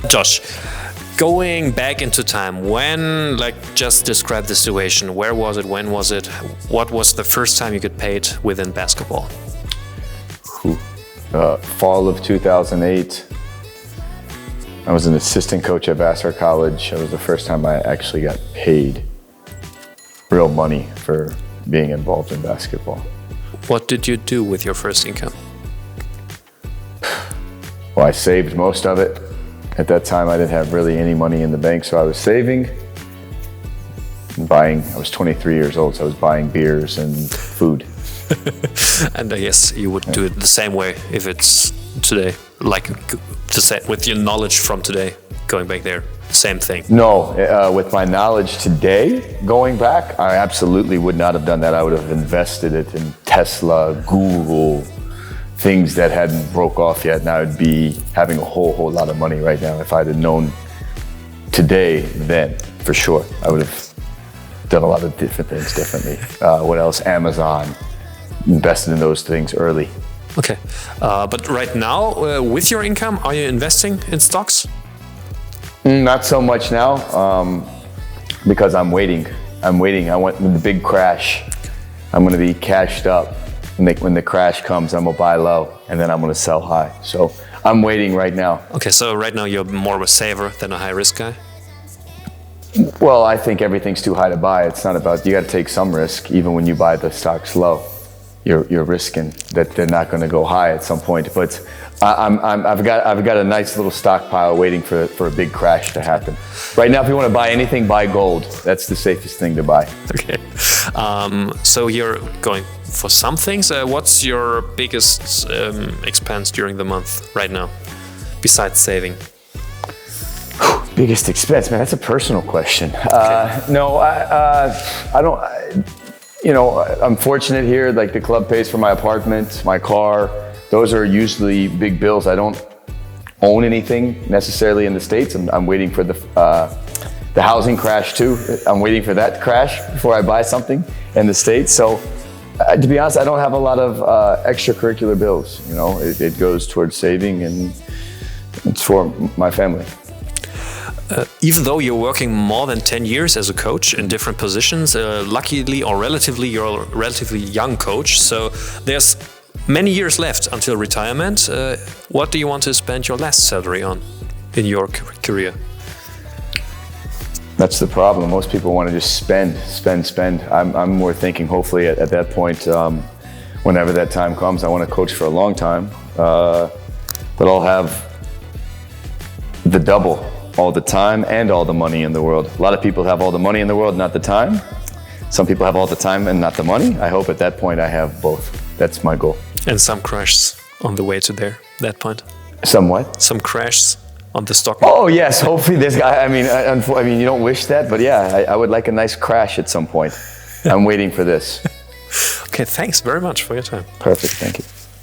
Josh, going back into time, when, like, just describe the situation. Where was it? When was it? What was the first time you got paid within basketball? Fall of 2008. I was an assistant coach at Vassar College. It was the first time I actually got paid real money for being involved in basketball. What did you do with your first income? Well, I saved most of it. At that time, I didn't have really any money in the bank, so I was saving and buying. I was 23 years old, so I was buying beers and food. And I guess you would do it the same way if it's today, like to say, with your knowledge from today, going back there, same thing. No, with my knowledge today, going back, I absolutely would not have done that. I would have invested it in Tesla, Google, things that hadn't broke off yet, and I would be having a whole lot of money right now if I'd have known today, then, for sure. I would have done a lot of different things differently. What else? Amazon. Invested in those things early. Okay, but right now, with your income, are you investing in stocks? Not so much now, because I'm waiting. I want the big crash. I'm going to be cashed up. When the crash comes, I'm going to buy low, and then I'm going to sell high. So I'm waiting right now. Okay, so right now you're more of a saver than a high-risk guy? Well, I think everything's too high to buy. It's not about, you got to take some risk, even when you buy the stocks low. You're risking that they're not going to go high at some point. But I've got a nice little stockpile waiting for a big crash to happen. Right now, if you want to buy anything, buy gold. That's the safest thing to buy. Okay. So you're going for some things. What's your biggest expense during the month right now, besides saving? Biggest expense, man. That's a personal question. Okay. No, I don't. You know, I'm fortunate here, like the club pays for my apartment, my car. Those are usually big bills. I don't own anything necessarily in the States. I'm waiting for the housing crash too. I'm waiting for that crash before I buy something in the States. So to be honest, I don't have a lot of extracurricular bills. You know, it goes towards saving, and it's for my family. Even though you're working more than 10 years as a coach in different positions, luckily or relatively, you're a relatively young coach, so there's many years left until retirement. What do you want to spend your last salary on in your career? That's the problem. Most people want to just spend. I'm more thinking, hopefully at that point, whenever that time comes, I want to coach for a long time, but I'll have the double. All the time and all the money in the world. A lot of people have all the money in the world, not the time. Some people have all the time and not the money. I hope at that point I have both. That's my goal. And some crashes on the way to that point. Some what? Some crashes on the stock market. Oh yes, hopefully this guy. I mean, you don't wish that, but yeah, I would like a nice crash at some point. I'm waiting for this. Okay, thanks very much for your time. Perfect, thank you.